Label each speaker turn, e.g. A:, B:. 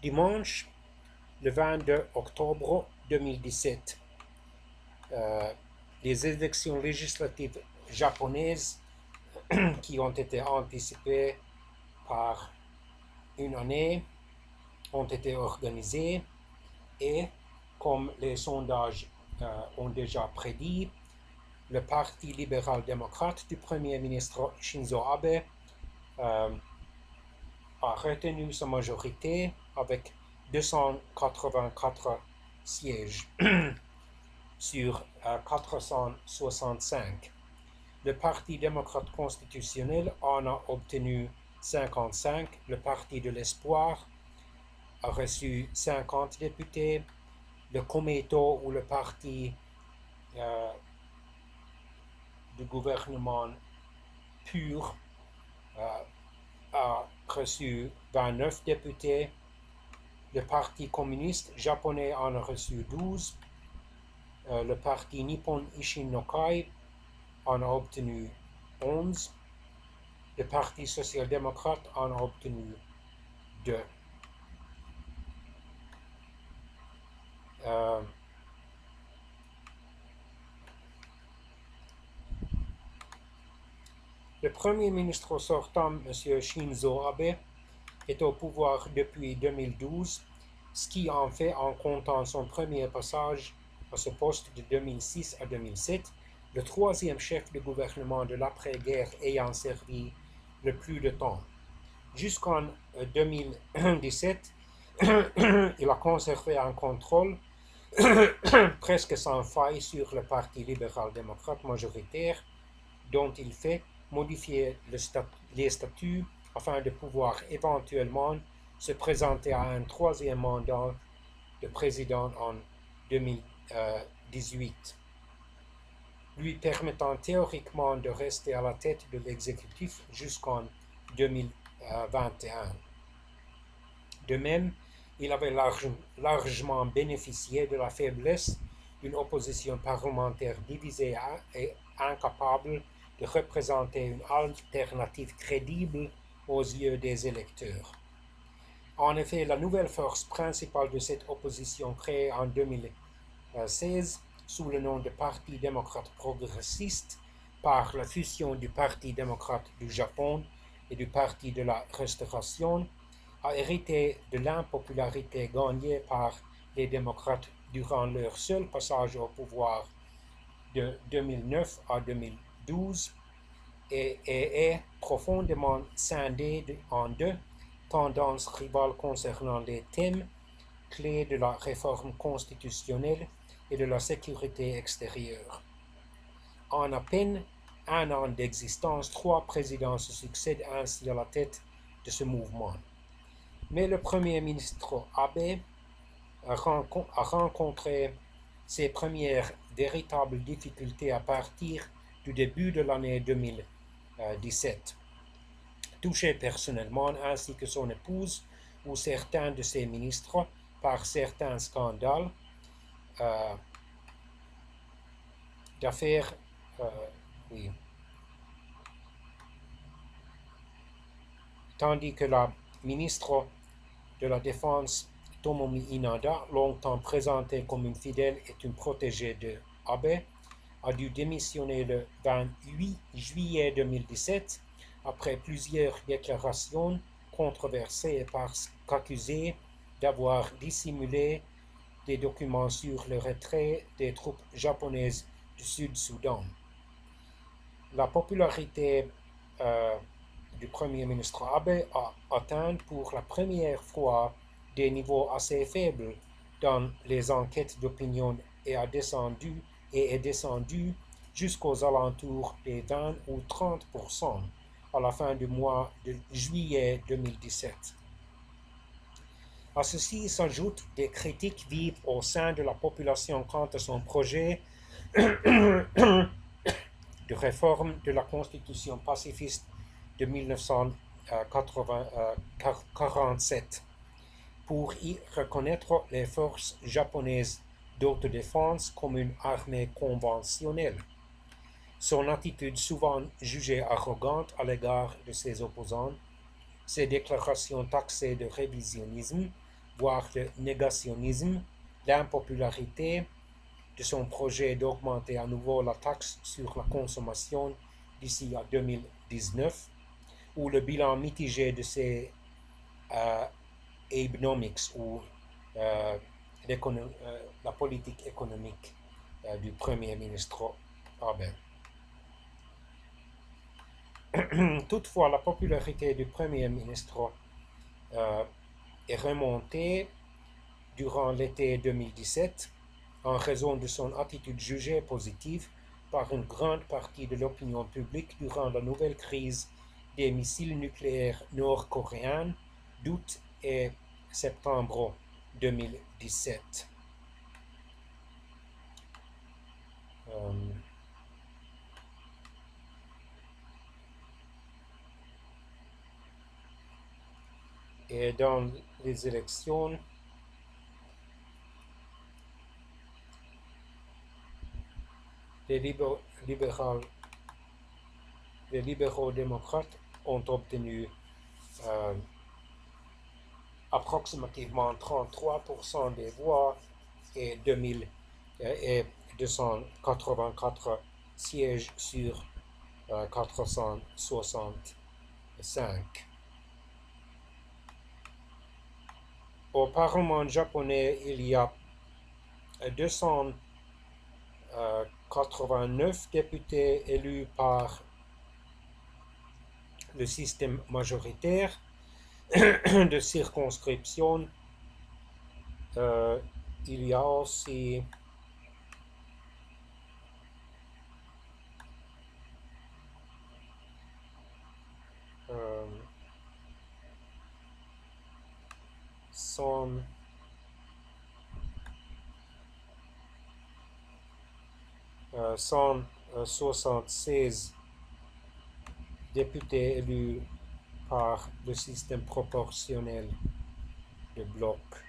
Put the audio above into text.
A: Dimanche, le 22 octobre 2017, les élections législatives japonaises qui ont été anticipées par une année ont été organisées et, comme les sondages ont déjà prédit, le Parti libéral-démocrate du Premier ministre Shinzo Abe a retenu sa majorité avec 284 sièges sur 465. Le Parti démocrate constitutionnel en a obtenu 55. Le Parti de l'espoir a reçu 50 députés. Le Komeito, ou le parti du gouvernement pur, a reçu 29 députés. Le Parti communiste japonais en a reçu 12. Le Parti Nippon Ishin no Kai en a obtenu 11. Le Parti social-démocrate en a obtenu 2. Le Premier ministre sortant, M. Shinzo Abe, est au pouvoir depuis 2012, ce qui en fait, en comptant son premier passage à ce poste de 2006 à 2007, le troisième chef de gouvernement de l'après-guerre ayant servi le plus de temps. Jusqu'en 2017, il a conservé un contrôle presque sans faille sur le Parti libéral-démocrate majoritaire, dont il fait modifier les statuts afin de pouvoir éventuellement se présenter à un troisième mandat de président en 2018, lui permettant théoriquement de rester à la tête de l'exécutif jusqu'en 2021. De même, il avait largement bénéficié de la faiblesse d'une opposition parlementaire divisée et incapable de représenter une alternative crédible aux yeux des électeurs. En effet, la nouvelle force principale de cette opposition créée en 2016 sous le nom de Parti démocrate progressiste par la fusion du Parti démocrate du Japon et du Parti de la Restauration a hérité de l'impopularité gagnée par les démocrates durant leur seul passage au pouvoir de 2009 à 2012 et est profondément scindée en deux tendances rivales concernant les thèmes clés de la réforme constitutionnelle et de la sécurité extérieure. En à peine un an d'existence, 3 présidents se succèdent ainsi à la tête de ce mouvement. Mais le Premier ministre Abe a rencontré ses premières véritables difficultés à partir du début de l'année 2017. Touché personnellement, ainsi que son épouse ou certains de ses ministres, par certains scandales d'affaires, tandis que la ministre de la Défense, Tomomi Inada, longtemps présentée comme une fidèle et une protégée de Abe, a dû démissionner le 28 juillet 2017 après plusieurs déclarations controversées parce qu'accusée d'avoir dissimulé des documents sur le retrait des troupes japonaises du Sud-Soudan. La popularité du Premier ministre Abe a atteint pour la première fois des niveaux assez faibles dans les enquêtes d'opinion et est descendu jusqu'aux alentours des 20 ou 30% à la fin du mois de juillet 2017. À ceci s'ajoutent des critiques vives au sein de la population quant à son projet de réforme de la Constitution pacifiste de 1947 pour y reconnaître les forces japonaises d'autodéfense comme une armée conventionnelle. Son attitude souvent jugée arrogante à l'égard de ses opposants, ses déclarations taxées de révisionnisme, voire le négationnisme, l'impopularité de son projet d'augmenter à nouveau la taxe sur la consommation d'ici à 2019, ou le bilan mitigé de ses Abenomics, ou euh, la politique économique du Premier ministre Abe. Toutefois, la popularité du Premier ministre est remontée durant l'été 2017 en raison de son attitude jugée positive par une grande partie de l'opinion publique durant la nouvelle crise des missiles nucléaires nord-coréens d'août et septembre 2017. Et dans les élections, les libéraux démocrates ont obtenu approximativement 33% des voix et 284 sièges sur 465. Au Parlement japonais, il y a 289 députés élus par le système majoritaire de circonscription. Il y a aussi 176 députés élus par le système proportionnel de bloc.